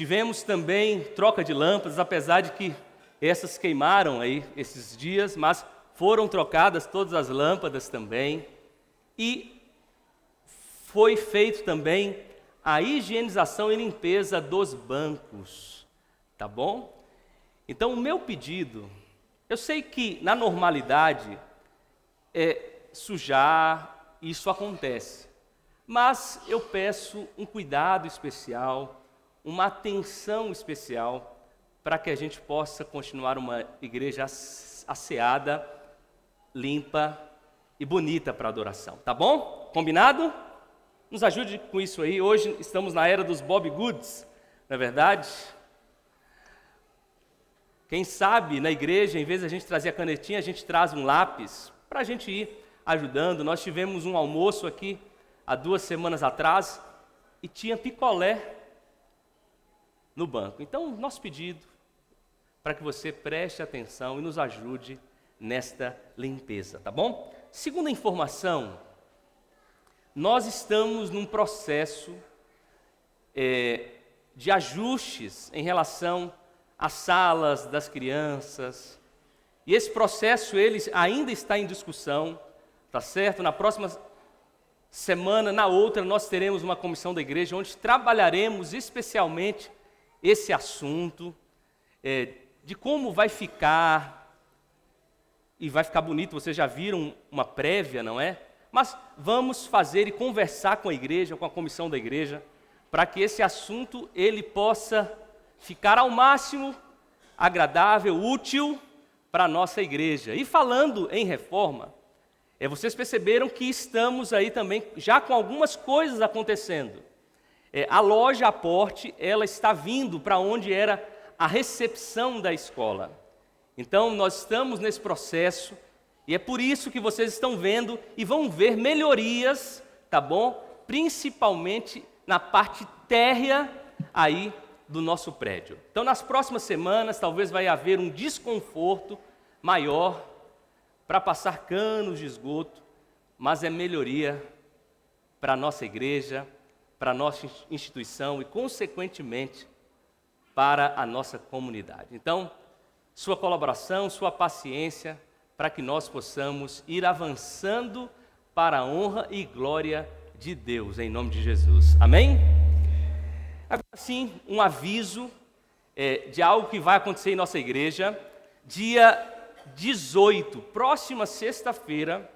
Tivemos também troca de lâmpadas, apesar de que essas queimaram aí esses dias, mas foram trocadas todas as lâmpadas também. E foi feito também a higienização e limpeza dos bancos, tá bom? Então o meu pedido, eu sei que na normalidade sujar, isso acontece, mas eu peço um cuidado especial, uma atenção especial, para que a gente possa continuar uma igreja asseada, limpa e bonita para adoração, tá bom? Combinado? Nos ajude com isso aí. Hoje estamos na era dos Bob Goods, não é verdade? Quem sabe na igreja, em vez de a gente trazer a canetinha, a gente traz um lápis para a gente ir ajudando. Nós tivemos um almoço aqui há 2 semanas atrás e tinha picolé no banco. Então, nosso pedido para que você preste atenção e nos ajude nesta limpeza, tá bom? Segunda informação, nós estamos num processo de ajustes em relação às salas das crianças, e esse processo ele ainda está em discussão, tá certo? Na próxima semana, na outra, nós teremos uma comissão da igreja onde trabalharemos especialmente esse assunto, de como vai ficar, e vai ficar bonito, vocês já viram uma prévia, não é? Mas vamos fazer e conversar com a igreja, com a comissão da igreja, para que esse assunto ele possa ficar ao máximo agradável, útil para a nossa igreja. E falando em reforma, vocês perceberam que estamos aí também já com algumas coisas acontecendo. A loja Aporte, ela está vindo para onde era a recepção da escola. Então, nós estamos nesse processo, e é por isso que vocês estão vendo e vão ver melhorias, tá bom? Principalmente na parte térrea aí do nosso prédio. Então, nas próximas semanas, talvez vai haver um desconforto maior para passar canos de esgoto, mas é melhoria para a nossa igreja, para a nossa instituição e, consequentemente, para a nossa comunidade. Então, sua colaboração, sua paciência, para que nós possamos ir avançando para a honra e glória de Deus, em nome de Jesus. Amém? Agora sim, um aviso de algo que vai acontecer em nossa igreja. Dia 18, próxima sexta-feira,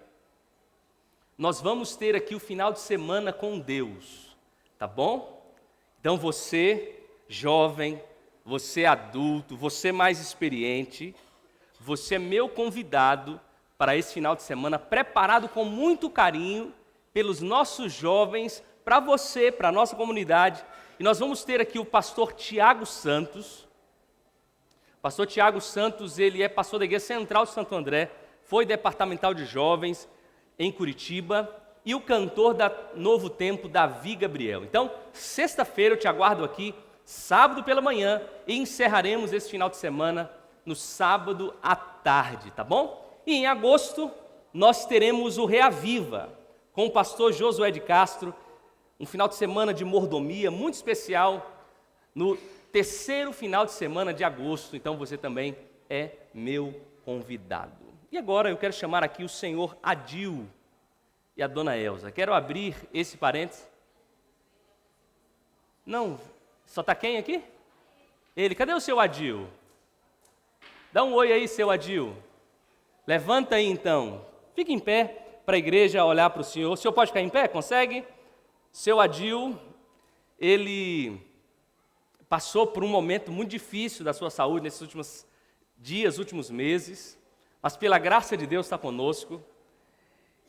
nós vamos ter aqui o final de semana com Deus, tá bom? Então você, jovem, você adulto, você mais experiente, você é meu convidado para esse final de semana, preparado com muito carinho pelos nossos jovens, para você, para a nossa comunidade. E nós vamos ter aqui o pastor Tiago Santos. Pastor Tiago Santos, ele é pastor da Igreja Central de Santo André, foi departamental de jovens em Curitiba, e o cantor da Novo Tempo, Davi Gabriel. Então, sexta-feira eu te aguardo aqui, sábado pela manhã, e encerraremos esse final de semana no sábado à tarde, tá bom? E em agosto, nós teremos o Reaviva, com o pastor Josué de Castro, um final de semana de mordomia muito especial, no terceiro final de semana de agosto, então você também é meu convidado. E agora eu quero chamar aqui o senhor Adil e a dona Elza. Quero abrir esse parênteses. Não, só está quem aqui? Ele, cadê o seu Adil? Dá um oi aí, seu Adil. Levanta aí então, fique em pé para a igreja olhar para o senhor. O senhor pode ficar em pé? Consegue? Seu Adil, ele passou por um momento muito difícil da sua saúde nesses últimos dias, últimos meses, mas pela graça de Deus está conosco.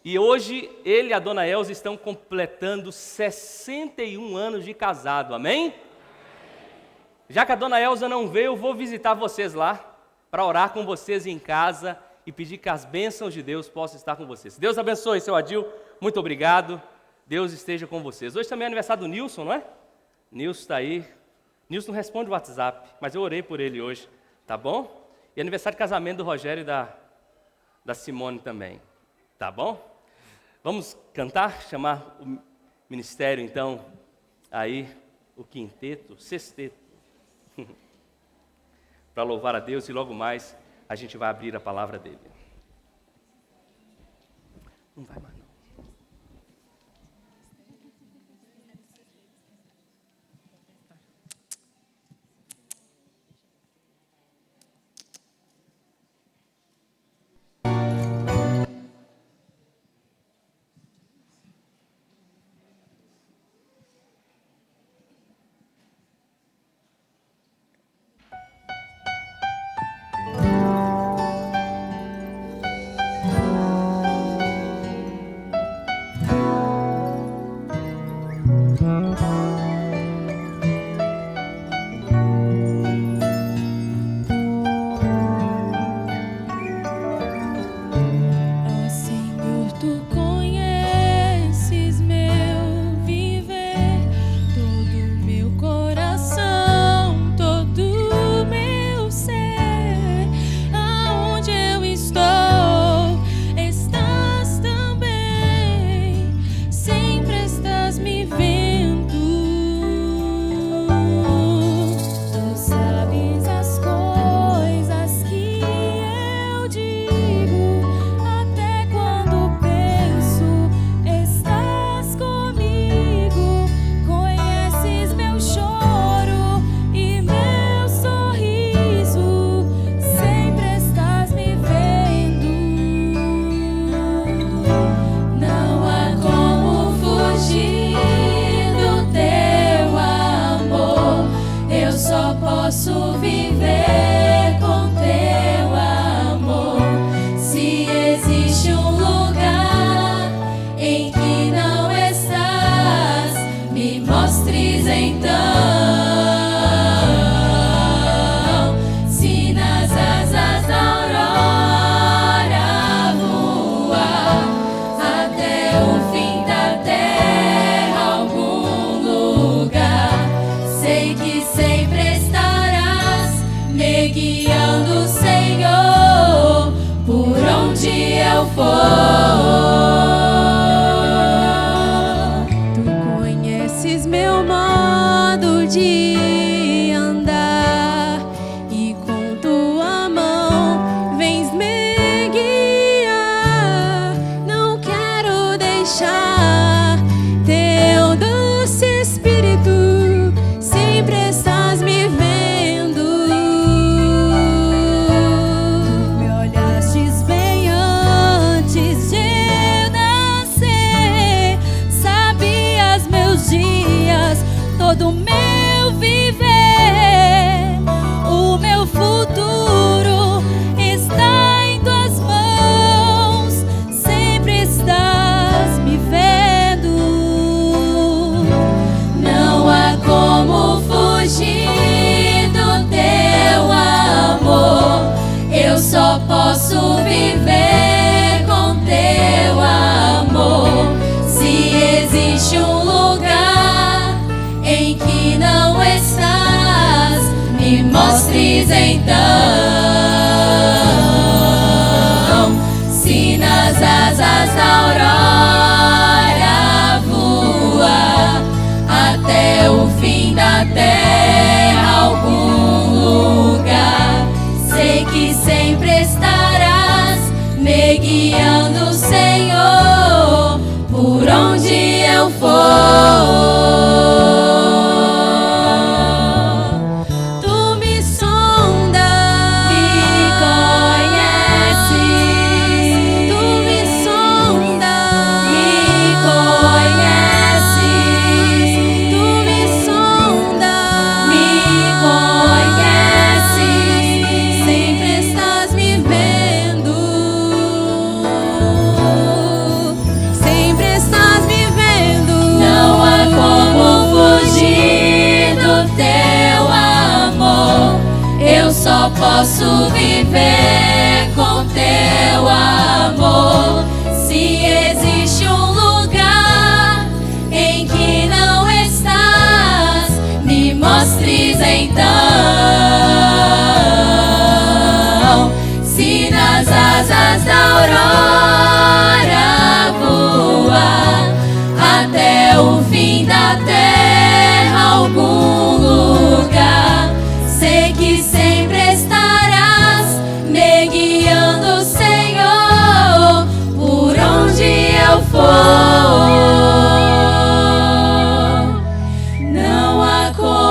E hoje ele e a dona Elza estão completando 61 anos de casado, amém? Já que a dona Elza não veio, eu vou visitar vocês lá, para orar com vocês em casa e pedir que as bênçãos de Deus possam estar com vocês. Deus abençoe, seu Adil, muito obrigado, Deus esteja com vocês. Hoje também é aniversário do Nilson, não é? Nilson está aí. Nilson não responde o WhatsApp, mas eu orei por ele hoje, tá bom? E aniversário de casamento do Rogério e da Simone também, tá bom? Vamos cantar, chamar o ministério então, aí, o quinteto, sexteto. para louvar a Deus, e logo mais a gente vai abrir a palavra dele. Não vai mais não. Posso viver com teu amor. Se existe um lugar em que não estás, me mostres então. Se nas asas da aurora voar até o fim da terra, algum lugar,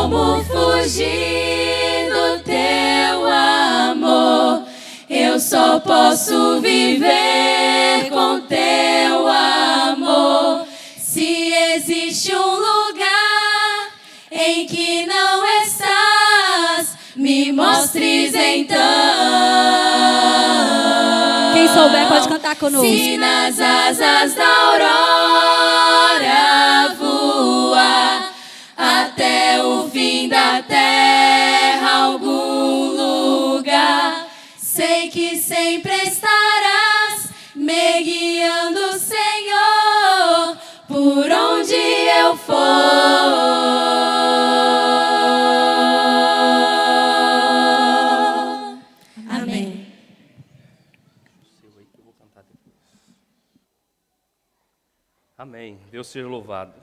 como fugir do teu amor? Eu só posso viver com teu amor. Se existe um lugar em que não estás, me mostres então. Quem souber pode cantar conosco. Se nas asas da aurora voar até o fim da terra, algum lugar, sei que sempre estarás me guiando, Senhor, por onde eu for. Amém. Amém. Deus seja louvado.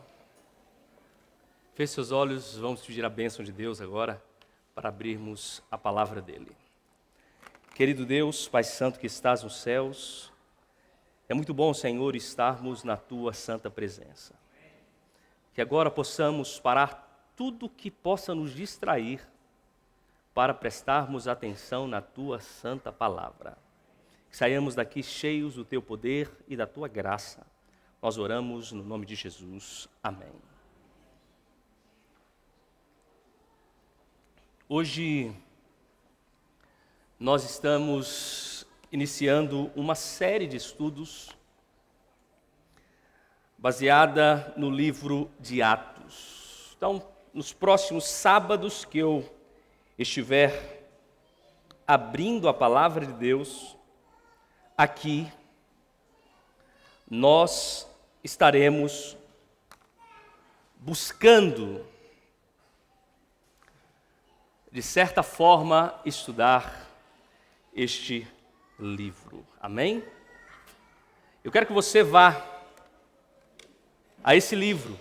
Feche seus olhos, vamos pedir a bênção de Deus agora para abrirmos a palavra dele. Querido Deus, Pai Santo que estás nos céus, é muito bom, Senhor, estarmos na Tua santa presença. Que agora possamos parar tudo que possa nos distrair para prestarmos atenção na Tua santa palavra. Que saiamos daqui cheios do Teu poder e da Tua graça. Nós oramos no nome de Jesus. Amém. Hoje nós estamos iniciando uma série de estudos baseada no livro de Atos. Então, nos próximos sábados que eu estiver abrindo a palavra de Deus, aqui nós estaremos buscando, de certa forma, estudar este livro. Amém? Eu quero que você vá a esse livro,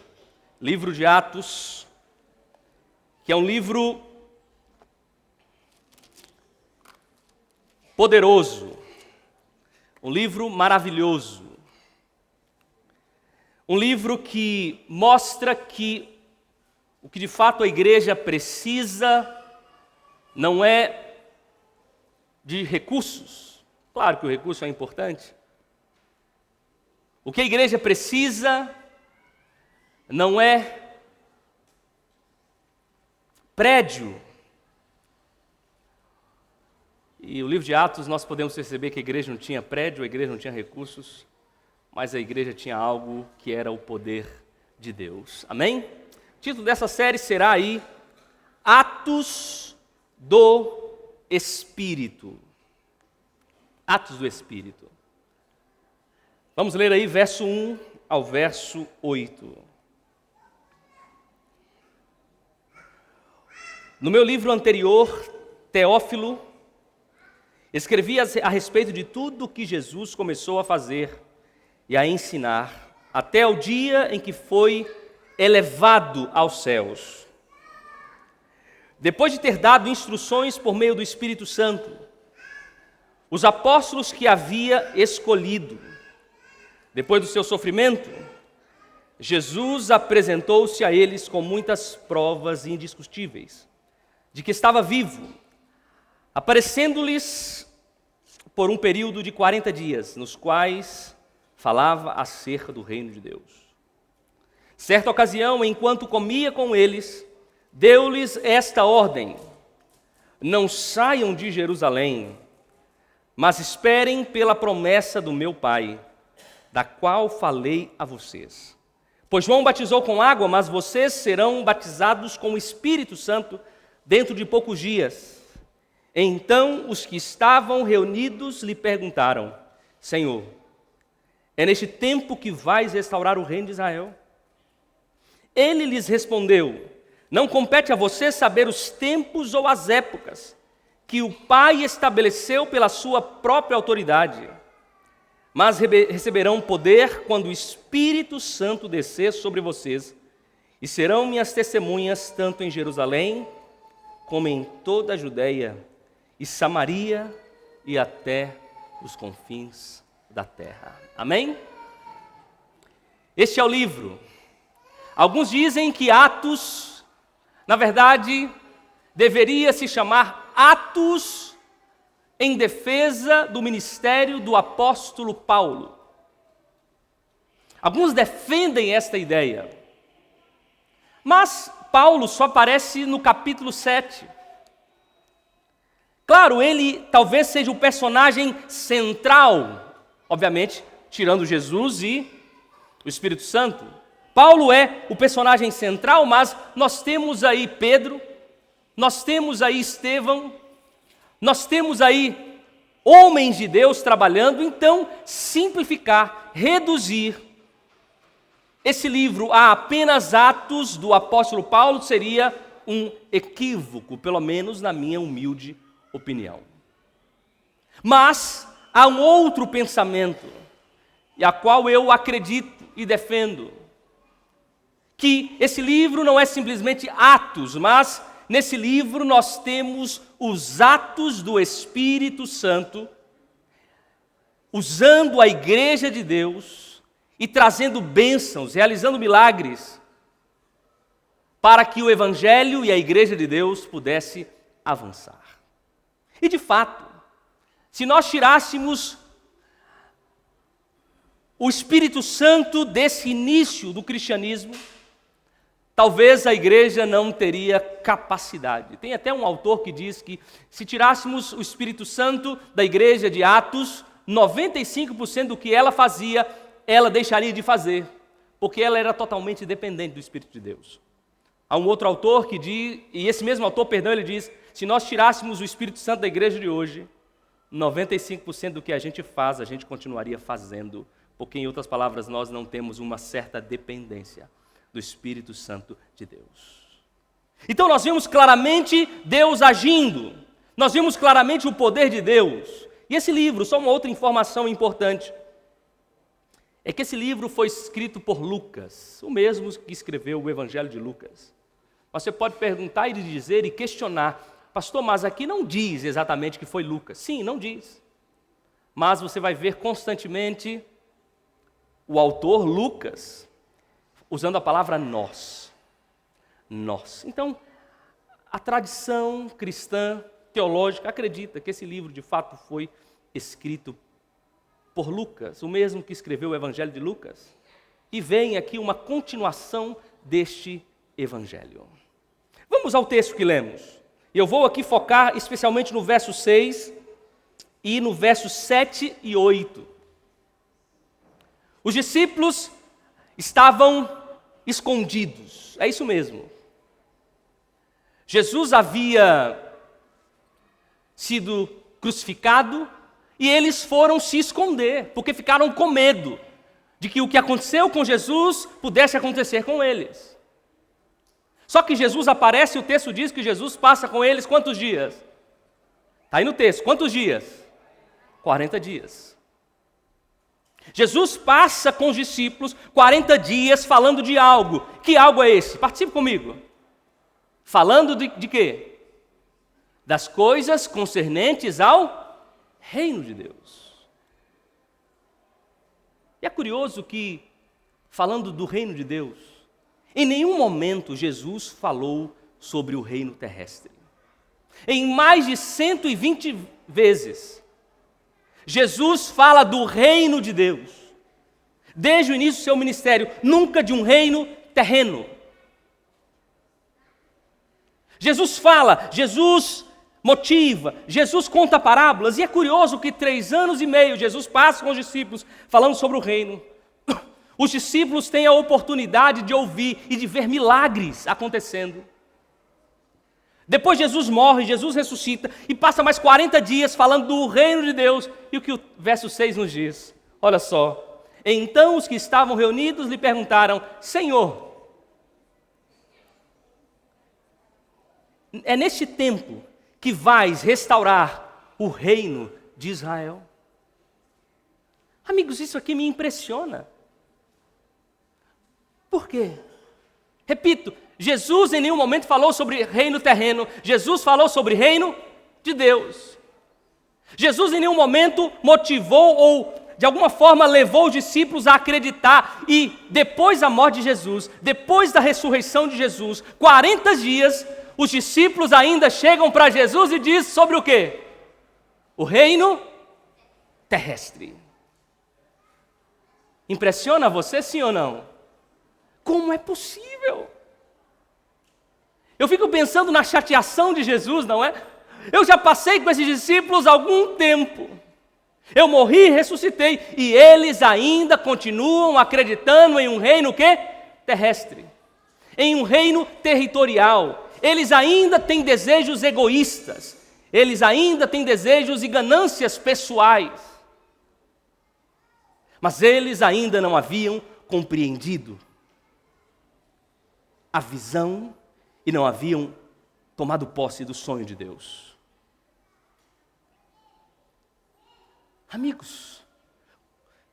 livro de Atos, que é um livro poderoso, um livro maravilhoso, um livro que mostra que o que de fato a igreja precisa não é de recursos. Claro que o recurso é importante. O que a igreja precisa não é prédio. E o livro de Atos nós podemos perceber que a igreja não tinha prédio, a igreja não tinha recursos, mas a igreja tinha algo que era o poder de Deus. Amém? O título dessa série será aí Atos do Espírito. Atos do Espírito. Vamos ler aí verso 1 ao verso 8. No meu livro anterior, Teófilo, escrevi a respeito de tudo o que Jesus começou a fazer e a ensinar, até o dia em que foi elevado aos céus. Depois de ter dado instruções por meio do Espírito Santo, os apóstolos que havia escolhido, depois do seu sofrimento, Jesus apresentou-se a eles com muitas provas indiscutíveis de que estava vivo, aparecendo-lhes por um período de 40 dias, nos quais falava acerca do reino de Deus. Certa ocasião, enquanto comia com eles, deu-lhes esta ordem: não saiam de Jerusalém, mas esperem pela promessa do meu Pai, da qual falei a vocês. Pois João batizou com água, mas vocês serão batizados com o Espírito Santo dentro de poucos dias. Então os que estavam reunidos lhe perguntaram: Senhor, é neste tempo que vais restaurar o reino de Israel? Ele lhes respondeu: não compete a você saber os tempos ou as épocas que o Pai estabeleceu pela sua própria autoridade, mas receberão poder quando o Espírito Santo descer sobre vocês, e serão minhas testemunhas tanto em Jerusalém, como em toda a Judéia e Samaria e até os confins da terra. Amém? Este é o livro. Alguns dizem que Atos Na verdade, deveria se chamar Atos em defesa do ministério do apóstolo Paulo. Alguns defendem esta ideia, mas Paulo só aparece no capítulo 7. Claro, ele talvez seja o personagem central, obviamente, tirando Jesus e o Espírito Santo. Paulo é o personagem central, mas nós temos aí Pedro, nós temos aí Estevão, nós temos aí homens de Deus trabalhando. Então, simplificar, reduzir esse livro a apenas Atos do apóstolo Paulo seria um equívoco, pelo menos na minha humilde opinião. Mas há um outro pensamento, e a qual eu acredito e defendo, que esse livro não é simplesmente Atos, mas nesse livro nós temos os atos do Espírito Santo, usando a igreja de Deus e trazendo bênçãos, realizando milagres, para que o Evangelho e a igreja de Deus pudesse avançar. E de fato, se nós tirássemos o Espírito Santo desse início do cristianismo, talvez a igreja não teria capacidade. Tem até um autor que diz que se tirássemos o Espírito Santo da igreja de Atos, 95% do que ela fazia, ela deixaria de fazer, porque ela era totalmente dependente do Espírito de Deus. Há um outro autor que diz, e esse mesmo autor, ele diz, se nós tirássemos o Espírito Santo da igreja de hoje, 95% do que a gente faz, a gente continuaria fazendo, porque, em outras palavras, nós não temos uma certa dependência do Espírito Santo de Deus. Então nós vimos claramente Deus agindo, nós vimos claramente o poder de Deus. E esse livro, só uma outra informação importante, é que esse livro foi escrito por Lucas, o mesmo que escreveu o Evangelho de Lucas. Você pode perguntar e dizer e questionar, pastor, mas aqui não diz exatamente que foi Lucas. Sim, não diz. Mas você vai ver constantemente o autor Lucas usando a palavra nós. Nós. Então, a tradição cristã, teológica, acredita que esse livro de fato foi escrito por Lucas, o mesmo que escreveu o Evangelho de Lucas. E vem aqui uma continuação deste Evangelho. Vamos ao texto que lemos. Eu vou aqui focar especialmente no verso 6 e no versos 7 e 8. Os discípulos estavam escondidos, é isso mesmo. Jesus havia sido crucificado e eles foram se esconder, porque ficaram com medo de que o que aconteceu com Jesus pudesse acontecer com eles. Só que Jesus aparece e o texto diz que Jesus passa com eles quantos dias? Está aí no texto, quantos dias? 40 dias. Jesus passa com os discípulos 40 dias falando de algo. Que algo é esse? Participe comigo. Falando de quê? Das coisas concernentes ao reino de Deus. E é curioso que, falando do reino de Deus, em nenhum momento Jesus falou sobre o reino terrestre. Em mais de 120 vezes, Jesus fala do reino de Deus. Desde o início do seu ministério, nunca de um reino terreno. Jesus fala, Jesus motiva, Jesus conta parábolas, e é curioso que 3 anos e meio Jesus passa com os discípulos falando sobre o reino. Os discípulos têm a oportunidade de ouvir e de ver milagres acontecendo. Depois Jesus morre, Jesus ressuscita e passa mais 40 dias falando do reino de Deus. E o que o verso 6 nos diz? Olha só. Então os que estavam reunidos lhe perguntaram, Senhor, é neste tempo que vais restaurar o reino de Israel? Amigos, isso aqui me impressiona. Por quê? Repito, Jesus em nenhum momento falou sobre reino terreno, Jesus falou sobre reino de Deus. Jesus em nenhum momento motivou ou de alguma forma levou os discípulos a acreditar, e depois da morte de Jesus, depois da ressurreição de Jesus, 40 dias, os discípulos ainda chegam para Jesus e dizem sobre o quê? O reino terrestre. Impressiona você, sim ou não? Como é possível? Eu fico pensando na chateação de Jesus, não é? Eu já passei com esses discípulos há algum tempo. Eu morri e ressuscitei, e eles ainda continuam acreditando em um reino quê? Terrestre. Em um reino territorial. Eles ainda têm desejos egoístas. Eles ainda têm desejos e ganâncias pessoais. Mas eles ainda não haviam compreendido a visão e não haviam tomado posse do sonho de Deus. Amigos,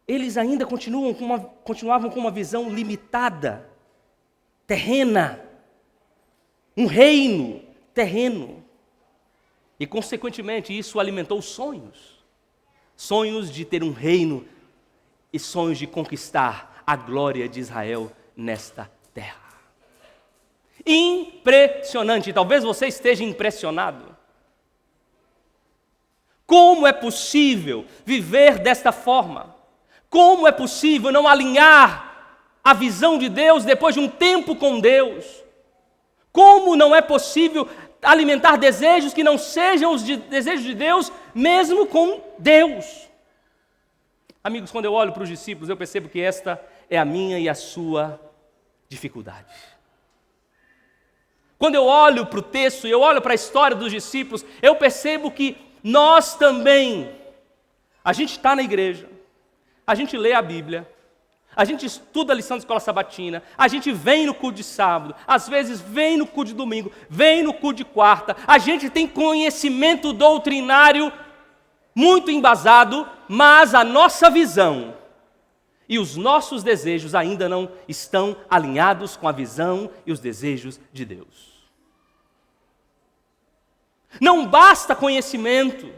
eles ainda continuavam com uma visão limitada, terrena, um reino terreno. E, consequentemente, isso alimentou sonhos. Sonhos de ter um reino e sonhos de conquistar a glória de Israel nesta terra. Impressionante, talvez você esteja impressionado. Como é possível viver desta forma? Como é possível não alinhar a visão de Deus depois de um tempo com Deus? Como não é possível alimentar desejos que não sejam os desejos de Deus, mesmo com Deus? Amigos, quando eu olho para os discípulos, eu percebo que esta é a minha e a sua dificuldade. Quando eu olho para o texto e eu olho para a história dos discípulos, eu percebo que nós também, a gente está na igreja, a gente lê a Bíblia, a gente estuda a lição de escola sabatina, a gente vem no culto de sábado, às vezes vem no culto de domingo, vem no culto de quarta, a gente tem conhecimento doutrinário muito embasado, mas a nossa visão e os nossos desejos ainda não estão alinhados com a visão e os desejos de Deus. Não basta conhecimento,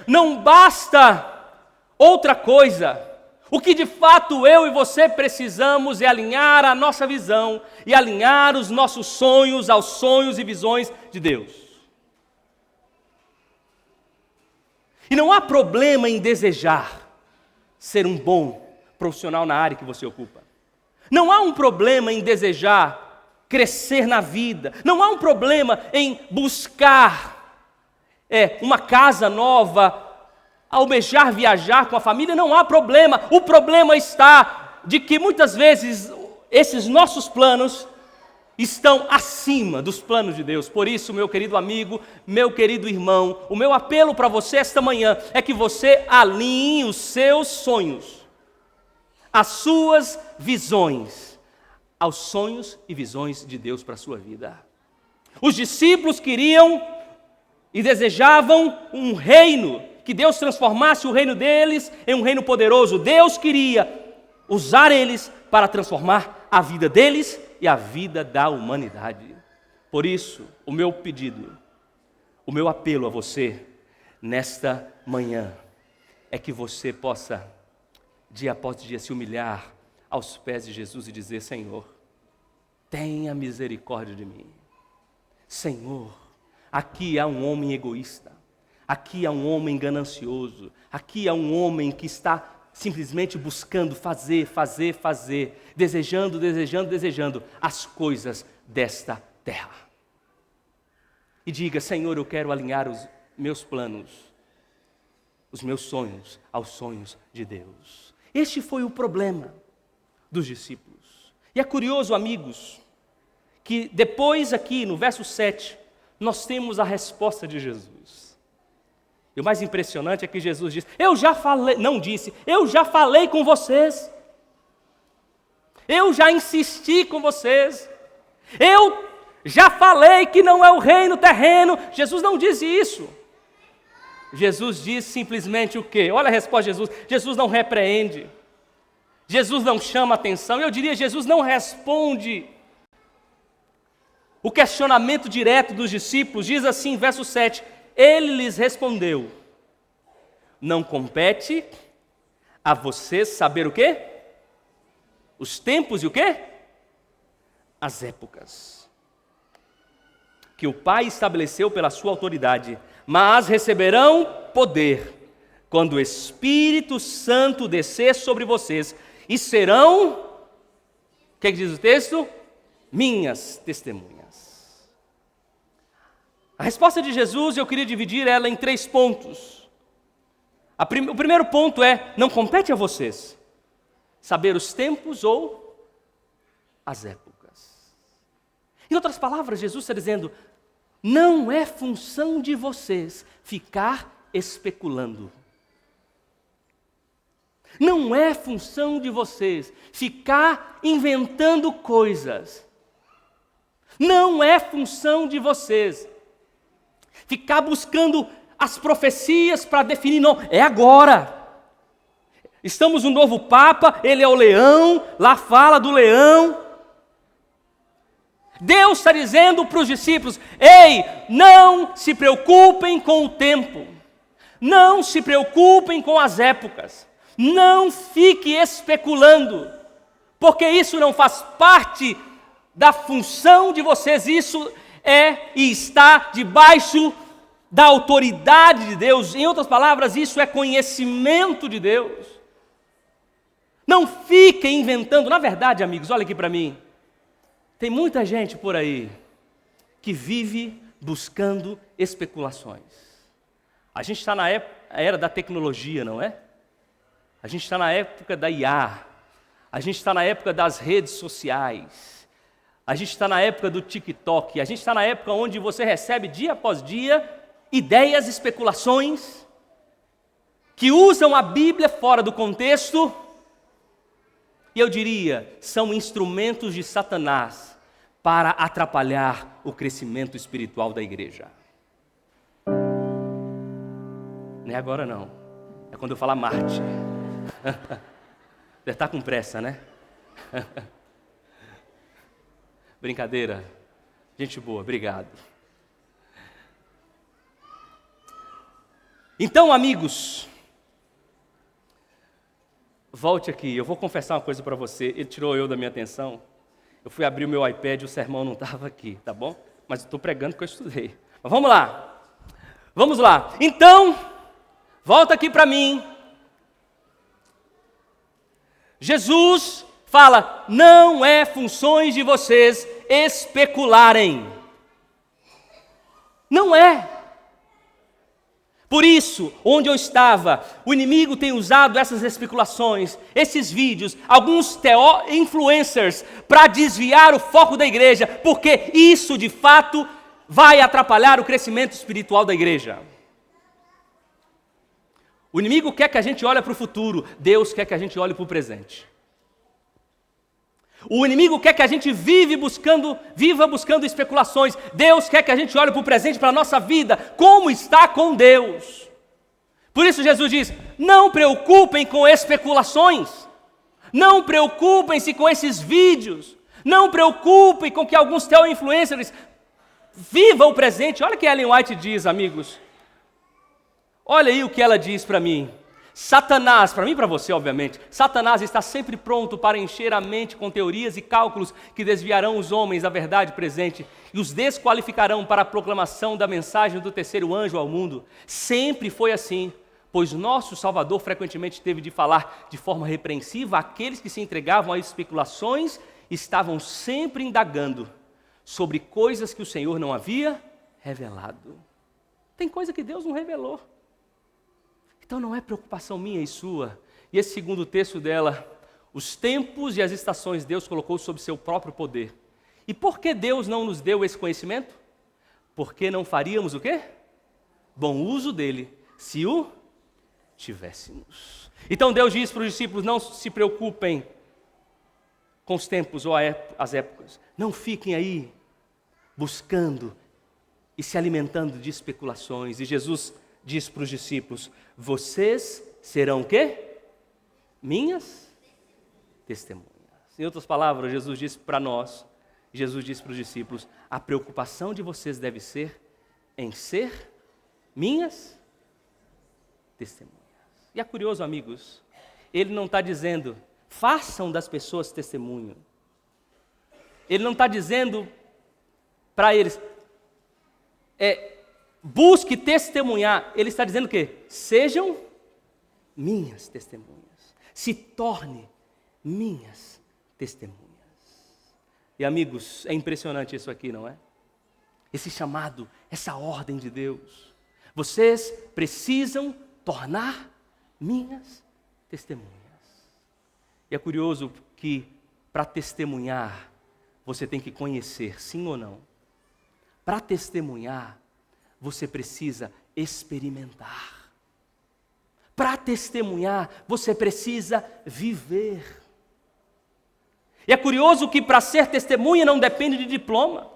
não basta outra coisa. O que de fato eu e você precisamos é alinhar a nossa visão e alinhar os nossos sonhos aos sonhos e visões de Deus. E não há problema em desejar ser um bom profissional na área que você ocupa. Não há um problema em desejar crescer na vida. Não há um problema em buscar uma casa nova, almejar viajar com a família. Não há problema. O problema está de que muitas vezes esses nossos planos estão acima dos planos de Deus. Por isso, meu querido amigo, meu querido irmão, o meu apelo para você esta manhã é que você alinhe os seus sonhos, as suas visões, aos sonhos e visões de Deus para a sua vida. Os discípulos queriam e desejavam um reino, que Deus transformasse o reino deles em um reino poderoso. Deus queria usar eles para transformar a vida deles e a vida da humanidade. Por isso, o meu pedido, o meu apelo a você nesta manhã é que você possa, dia após dia, se humilhar aos pés de Jesus e dizer: Senhor, tenha misericórdia de mim. Senhor, aqui há um homem egoísta, aqui há um homem ganancioso, aqui há um homem que está simplesmente buscando fazer, desejando as coisas desta terra. E diga: Senhor, eu quero alinhar os meus planos, os meus sonhos aos sonhos de Deus. Este foi o problema dos discípulos. E é curioso, amigos, que depois aqui no verso 7, nós temos a resposta de Jesus. E o mais impressionante é que Jesus diz: eu já falei, não disse, eu já falei com vocês. Eu já insisti com vocês. Eu já falei que não é o reino terreno. Jesus não disse isso. Jesus diz simplesmente o quê? Olha a resposta de Jesus. Jesus não repreende. Jesus não chama atenção. Eu diria, Jesus não responde o questionamento direto dos discípulos. Diz assim, verso 7, ele lhes respondeu: não compete a vocês saber o quê? Os tempos e o quê? As épocas que o Pai estabeleceu pela sua autoridade, mas receberão poder quando o Espírito Santo descer sobre vocês, e serão, o que diz o texto? Minhas testemunhas. A resposta de Jesus, eu queria dividir ela em 3 pontos. O primeiro ponto é, não compete a vocês saber os tempos ou as épocas. Em outras palavras, Jesus está dizendo, não é função de vocês ficar especulando. Não é função de vocês ficar inventando coisas. Não é função de vocês ficar buscando as profecias para definir, não, é agora. Estamos um novo Papa, ele é o leão, lá fala do leão. Deus está dizendo para os discípulos, ei, não se preocupem com o tempo, não se preocupem com as épocas, não fique especulando, porque isso não faz parte da função de vocês, isso é e está debaixo da autoridade de Deus. Em outras palavras, isso é conhecimento de Deus. Não fiquem inventando. Na verdade, amigos, olha aqui para mim. Tem muita gente por aí que vive buscando especulações. A gente está na era da tecnologia, não é? A gente está na época da IA. A gente está na época das redes sociais. A gente está na época do TikTok. A gente está na época onde você recebe dia após dia ideias, especulações que usam a Bíblia fora do contexto. E eu diria, são instrumentos de Satanás para atrapalhar o crescimento espiritual da igreja. Não é agora não, é quando eu falar Marte. Deve estar com pressa, né? Brincadeira, gente boa, obrigado. Então, amigos, volte aqui, eu vou confessar uma coisa para você. Ele tirou eu da minha atenção. Eu fui abrir o meu iPad e o sermão não estava aqui, tá bom? Mas eu estou pregando porque eu estudei. Mas vamos lá. Vamos lá. Então, volta aqui para mim. Jesus fala, não é funções de vocês especularem. Não é. Por isso, onde eu estava, o inimigo tem usado essas especulações, esses vídeos, alguns influencers, para desviar o foco da igreja, porque isso, de fato, vai atrapalhar o crescimento espiritual da igreja. O inimigo quer que a gente olhe para o futuro, Deus quer que a gente olhe para o presente. O inimigo quer que a gente viva buscando especulações. Deus quer que a gente olhe para o presente, para a nossa vida, como está com Deus. Por isso Jesus diz, não preocupem com especulações, não preocupem-se com esses vídeos, não preocupem com que alguns influencers vivam o presente. Olha o que Ellen White diz, amigos. Olha aí o que ela diz para mim. Satanás, para mim e para você, obviamente, Satanás está sempre pronto para encher a mente com teorias e cálculos que desviarão os homens da verdade presente e os desqualificarão para a proclamação da mensagem do terceiro anjo ao mundo. Sempre foi assim, pois nosso Salvador frequentemente teve de falar de forma repreensiva àqueles que se entregavam a especulações e estavam sempre indagando sobre coisas que o Senhor não havia revelado. Tem coisa que Deus não revelou. Então não é preocupação minha e sua. E esse segundo texto dela, os tempos e as estações Deus colocou sob seu próprio poder. E por que Deus não nos deu esse conhecimento? Porque não faríamos o quê? Bom uso dele, se o tivéssemos. Então Deus diz para os discípulos, não se preocupem com os tempos ou as épocas. Não fiquem aí buscando e se alimentando de especulações. E Jesus diz para os discípulos, vocês serão o quê? Minhas testemunhas. Em outras palavras, Jesus disse para nós, Jesus disse para os discípulos, a preocupação de vocês deve ser em ser minhas testemunhas. E é curioso, amigos, Ele não está dizendo, façam das pessoas testemunho. Ele não está dizendo para eles, busque testemunhar. Ele está dizendo o quê? Sejam minhas testemunhas. Se torne minhas testemunhas. E amigos, é impressionante isso aqui, não é? Esse chamado, essa ordem de Deus. Vocês precisam tornar minhas testemunhas. E é curioso que para testemunhar, você tem que conhecer, sim ou não? Para testemunhar, você precisa experimentar. Para testemunhar, você precisa viver. E é curioso que para ser testemunha não depende de diploma.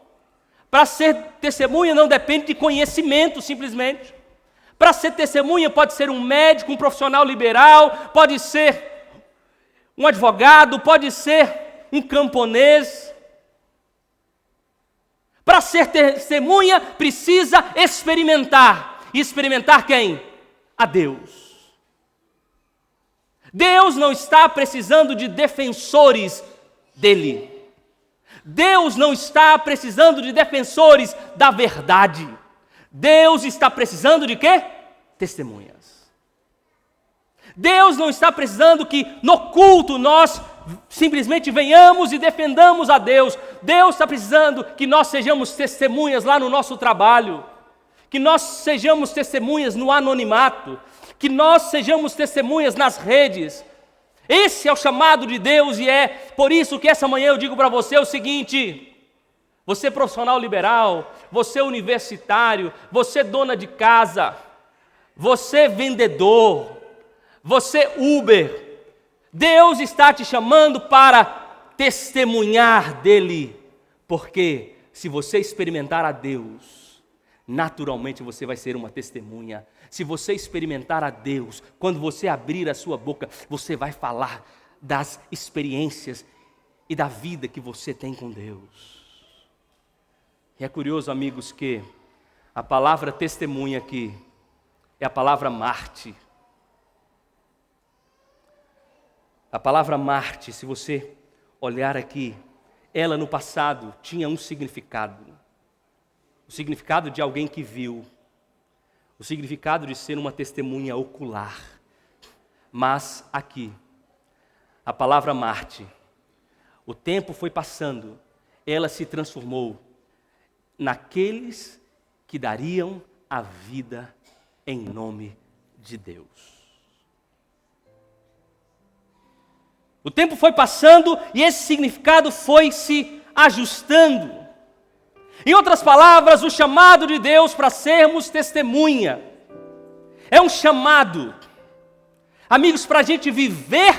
Para ser testemunha não depende de conhecimento, simplesmente. Para ser testemunha pode ser um médico, um profissional liberal, pode ser um advogado, pode ser um camponês. Para ser testemunha precisa experimentar. E experimentar quem? A Deus. Deus não está precisando de defensores dele. Deus não está precisando de defensores da verdade. Deus está precisando de quê? Testemunhas. Deus não está precisando que no culto nós simplesmente venhamos e defendamos a Deus. Deus está precisando que nós sejamos testemunhas lá no nosso trabalho, que nós sejamos testemunhas no anonimato, que nós sejamos testemunhas nas redes. Esse é o chamado de Deus e é por isso que essa manhã eu digo para você o seguinte: você profissional liberal, você universitário, você dona de casa, você vendedor, você Uber, Deus está te chamando para testemunhar dele, porque se você experimentar a Deus, naturalmente você vai ser uma testemunha. Se você experimentar a Deus, quando você abrir a sua boca, você vai falar das experiências e da vida que você tem com Deus. E é curioso, amigos, que a palavra testemunha aqui é a palavra Marte. A palavra Marte, se você olhar aqui, ela no passado tinha um significado. O significado de alguém que viu. O significado de ser uma testemunha ocular. Mas aqui, a palavra Marte, o tempo foi passando, ela se transformou naqueles que dariam a vida em nome de Deus. O tempo foi passando e esse significado foi se ajustando. Em outras palavras, o chamado de Deus para sermos testemunha é um chamado, amigos, para a gente viver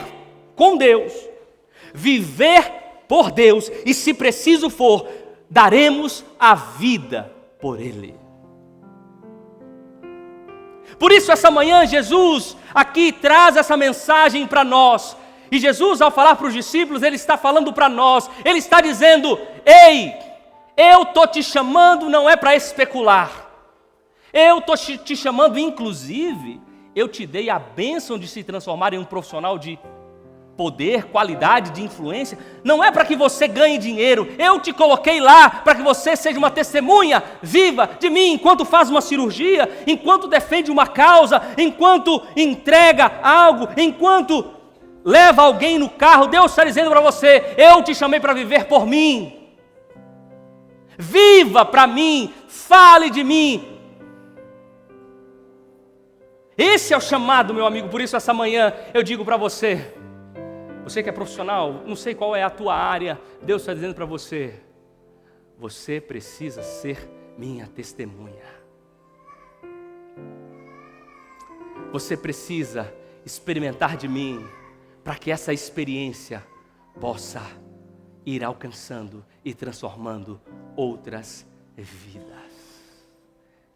com Deus, viver por Deus e, se preciso for, daremos a vida por Ele. Por isso, essa manhã, Jesus aqui traz essa mensagem para nós. E Jesus, ao falar para os discípulos, Ele está falando para nós. Ele está dizendo: ei, eu estou te chamando não é para especular. Eu estou te chamando, inclusive, eu te dei a bênção de se transformar em um profissional de poder, qualidade, de influência. Não é para que você ganhe dinheiro. Eu te coloquei lá para que você seja uma testemunha viva de mim, enquanto faz uma cirurgia, enquanto defende uma causa, enquanto entrega algo, enquanto leva alguém no carro. Deus está dizendo para você: eu te chamei para viver por mim. Viva para mim, fale de mim. Esse é o chamado, meu amigo. Por isso, essa manhã eu digo para você, você que é profissional, não sei qual é a tua área, Deus está dizendo para você: você precisa ser minha testemunha. Você precisa experimentar de mim, para que essa experiência possa ir alcançando e transformando outras vidas.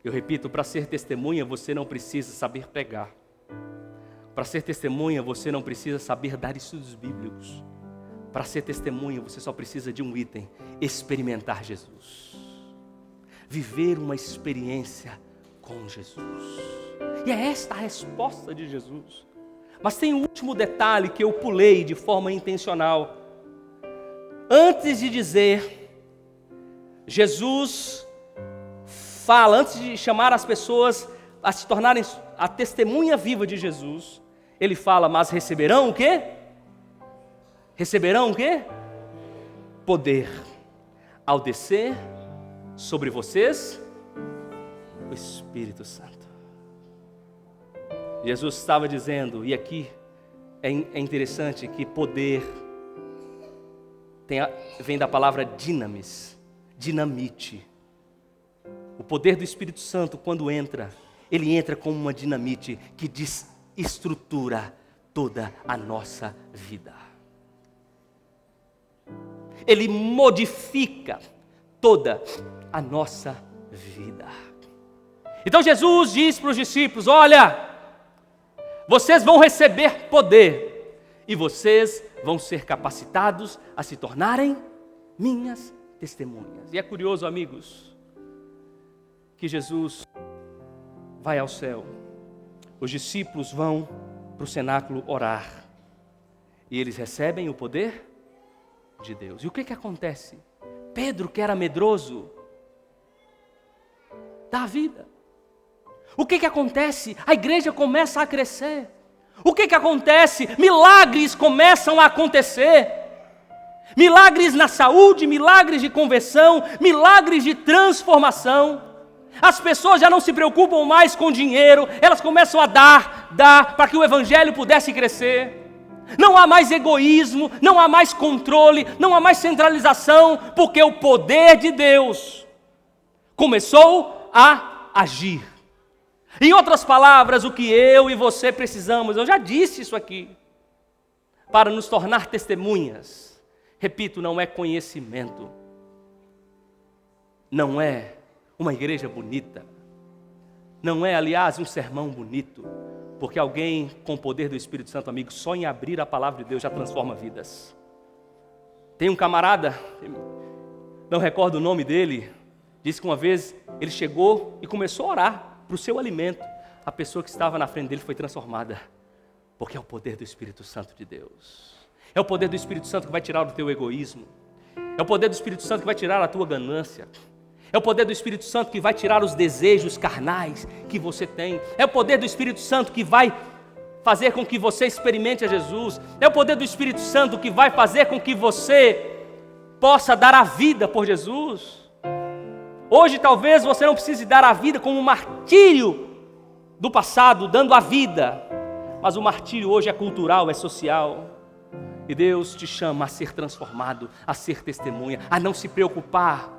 Eu repito, para ser testemunha você não precisa saber pregar. Para ser testemunha você não precisa saber dar estudos bíblicos. Para ser testemunha você só precisa de um item: experimentar Jesus. Viver uma experiência com Jesus. E é esta a resposta de Jesus. Mas tem um último detalhe que eu pulei de forma intencional. Antes de dizer, Jesus fala, antes de chamar as pessoas a se tornarem a testemunha viva de Jesus, ele fala, mas receberão o quê? Receberão o quê? Poder. Ao descer sobre vocês o Espírito Santo. Jesus estava dizendo, e aqui é interessante que poder vem da palavra dinamis, dinamite. O poder do Espírito Santo, quando entra, ele entra como uma dinamite que desestrutura toda a nossa vida. Ele modifica toda a nossa vida. Então Jesus diz para os discípulos, olha, vocês vão receber poder e vocês vão ser capacitados a se tornarem minhas testemunhas. E é curioso, amigos, que Jesus vai ao céu, os discípulos vão para o cenáculo orar e eles recebem o poder de Deus. E o que acontece? Pedro, que era medroso, dá a vida. O que acontece? A igreja começa a crescer. O que acontece? Milagres começam a acontecer. Milagres na saúde, milagres de conversão, milagres de transformação. As pessoas já não se preocupam mais com dinheiro, elas começam a dar para que o evangelho pudesse crescer. Não há mais egoísmo, não há mais controle, não há mais centralização, porque o poder de Deus começou a agir. Em outras palavras, o que eu e você precisamos, eu já disse isso aqui, para nos tornar testemunhas, repito, não é conhecimento, não é uma igreja bonita, não é, aliás, um sermão bonito, porque alguém com o poder do Espírito Santo, amigo, só em abrir a palavra de Deus já transforma vidas. Tem um camarada, não recordo o nome dele, disse que uma vez ele chegou e começou a orar para o seu alimento. A pessoa que estava na frente dele foi transformada, porque é o poder do Espírito Santo de Deus. É o poder do Espírito Santo que vai tirar o teu egoísmo. É o poder do Espírito Santo que vai tirar a tua ganância. É o poder do Espírito Santo que vai tirar os desejos carnais que você tem. É o poder do Espírito Santo que vai fazer com que você experimente a Jesus. É o poder do Espírito Santo que vai fazer com que você possa dar a vida por Jesus. Hoje talvez você não precise dar a vida como um martírio do passado, dando a vida. Mas o martírio hoje é cultural, é social. E Deus te chama a ser transformado, a ser testemunha, a não se preocupar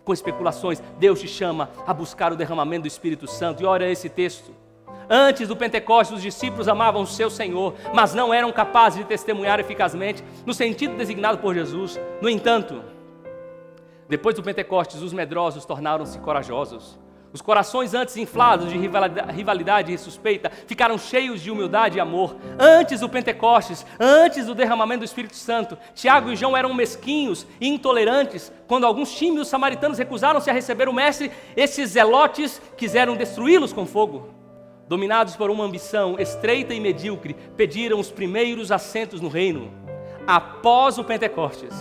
com especulações. Deus te chama a buscar o derramamento do Espírito Santo. E olha esse texto. Antes do Pentecostes, os discípulos amavam o seu Senhor, mas não eram capazes de testemunhar eficazmente no sentido designado por Jesus. No entanto, depois do Pentecostes, os medrosos tornaram-se corajosos. Os corações antes inflados de rivalidade e suspeita ficaram cheios de humildade e amor. Antes do Pentecostes, antes do derramamento do Espírito Santo, Tiago e João eram mesquinhos e intolerantes. Quando alguns tímidos samaritanos recusaram-se a receber o mestre, esses zelotes quiseram destruí-los com fogo. Dominados por uma ambição estreita e medíocre, pediram os primeiros assentos no reino. Após o Pentecostes,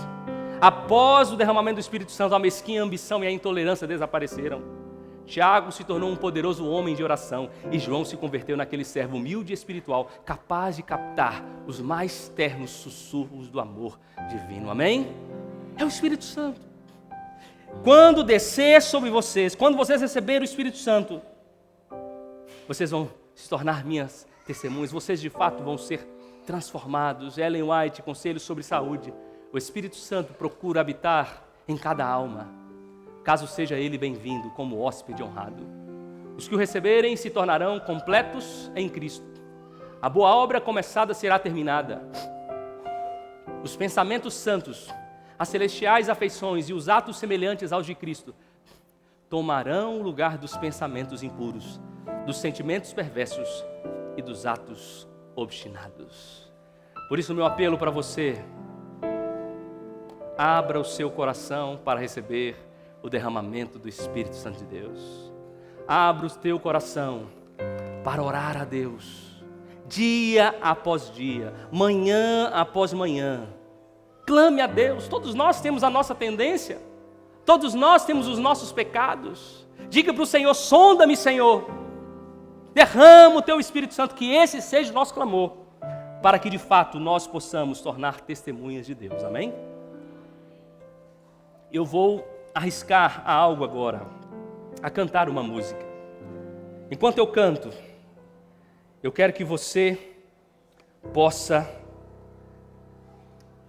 após o derramamento do Espírito Santo, a mesquinha ambição e a intolerância desapareceram. Tiago se tornou um poderoso homem de oração e João se converteu naquele servo humilde e espiritual, capaz de captar os mais ternos sussurros do amor divino. Amém? É o Espírito Santo. Quando descer sobre vocês, quando vocês receberem o Espírito Santo, vocês vão se tornar minhas testemunhas, vocês de fato vão ser transformados. Ellen White, Conselho sobre Saúde. O Espírito Santo procura habitar em cada alma, caso seja ele bem-vindo como hóspede honrado. Os que o receberem se tornarão completos em Cristo. A boa obra começada será terminada. Os pensamentos santos, as celestiais afeições e os atos semelhantes aos de Cristo tomarão o lugar dos pensamentos impuros, dos sentimentos perversos e dos atos obstinados. Por isso, meu apelo para você: abra o seu coração para receber o derramamento do Espírito Santo de Deus. Abra o teu coração para orar a Deus dia após dia, manhã após manhã. Clame a Deus. Todos nós temos a nossa tendência, todos nós temos os nossos pecados. Diga para o Senhor: sonda-me, Senhor, derrama o Teu Espírito Santo, que esse seja o nosso clamor, para que de fato nós possamos tornar testemunhas de Deus, amém? Eu vou arriscar a algo agora, a cantar uma música. Enquanto eu canto, eu quero que você possa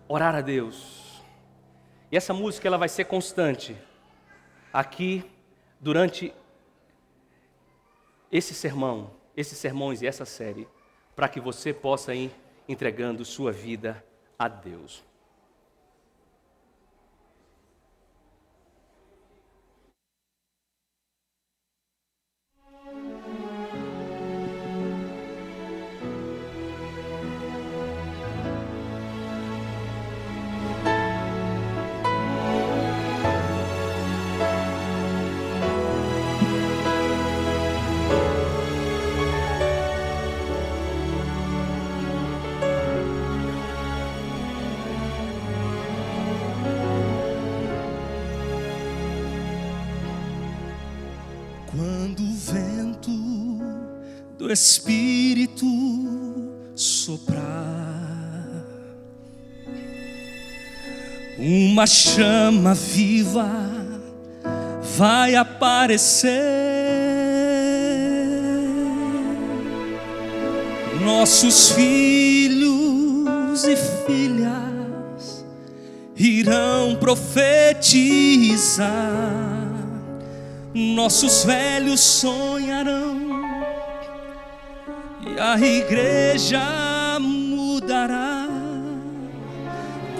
orar a Deus. E essa música ela vai ser constante aqui durante esse sermão, esses sermões e essa série, para que você possa ir entregando sua vida a Deus. Quando o vento do Espírito soprar, uma chama viva vai aparecer. Nossos filhos e filhas irão profetizar. Nossos velhos sonharão e a igreja mudará.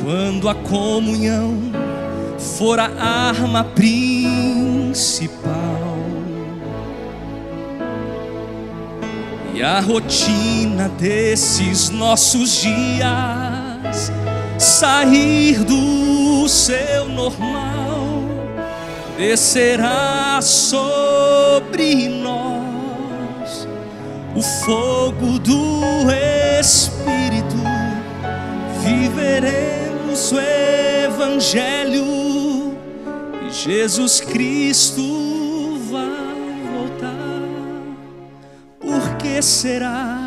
Quando a comunhão for a arma principal e a rotina desses nossos dias sair do seu normal, descerá sobre nós o fogo do Espírito. Viveremos o Evangelho e Jesus Cristo vai voltar. Por que será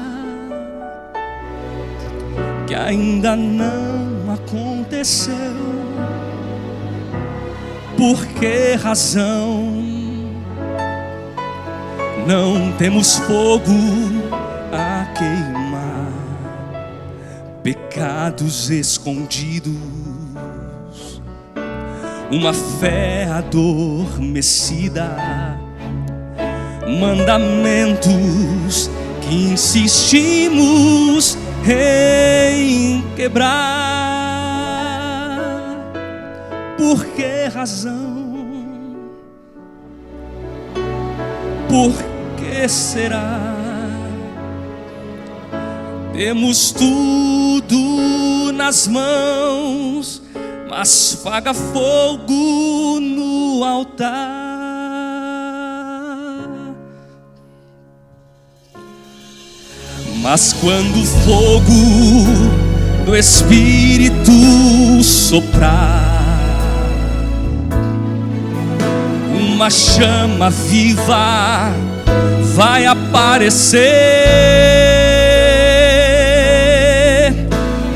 que ainda não aconteceu? Por que razão não temos fogo a queimar? Pecados escondidos, uma fé adormecida, mandamentos que insistimos em quebrar. Por que razão? Por que será? Temos tudo nas mãos, mas faga fogo no altar. Mas quando o fogo do Espírito soprar, uma chama viva vai aparecer.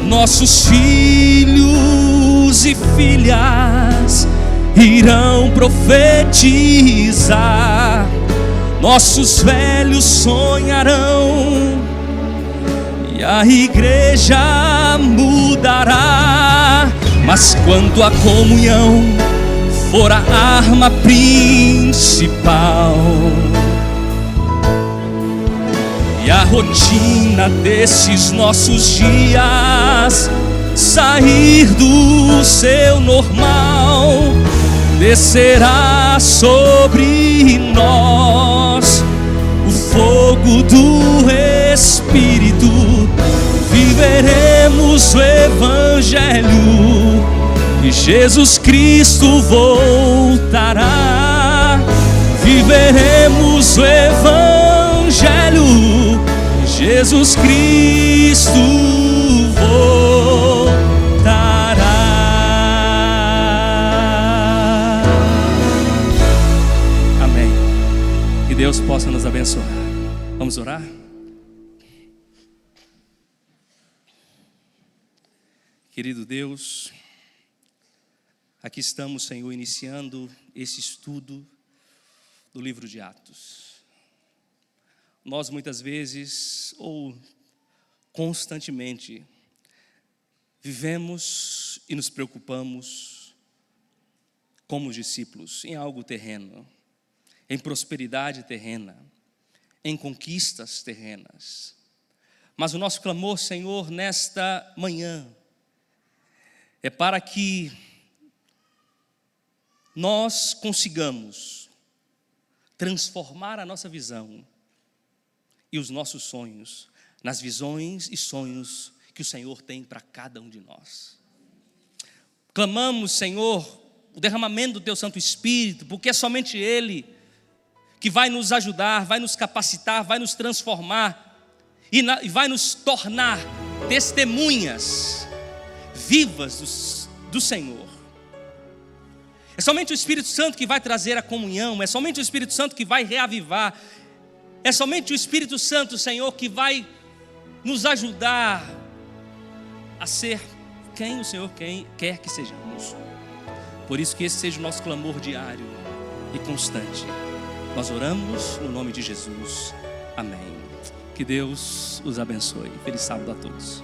Nossos filhos e filhas irão profetizar. Nossos velhos sonharão e a igreja mudará. Mas quando a comunhão for a arma principal e a rotina desses nossos dias sair do seu normal, descerá sobre nós o fogo do Espírito. Viveremos o Evangelho e Jesus Cristo voltará. Viveremos o Evangelho, Jesus Cristo voltará. Amém. Que Deus possa nos abençoar. Vamos orar? Querido Deus, aqui estamos, Senhor, iniciando esse estudo do livro de Atos. Nós muitas vezes, ou constantemente, vivemos e nos preocupamos como discípulos em algo terreno, em prosperidade terrena, em conquistas terrenas. Mas o nosso clamor, Senhor, nesta manhã, é para que nós consigamos transformar a nossa visão e os nossos sonhos nas visões e sonhos que o Senhor tem para cada um de nós. Clamamos, Senhor, o derramamento do Teu Santo Espírito, porque é somente Ele que vai nos ajudar, vai nos capacitar, vai nos transformar e vai nos tornar testemunhas vivas do Senhor. É somente o Espírito Santo que vai trazer a comunhão, é somente o Espírito Santo que vai reavivar, é somente o Espírito Santo, Senhor, que vai nos ajudar a ser quem o Senhor quer que sejamos. Por isso que esse seja o nosso clamor diário e constante. Nós oramos no nome de Jesus. Amém. Que Deus os abençoe. Feliz sábado a todos.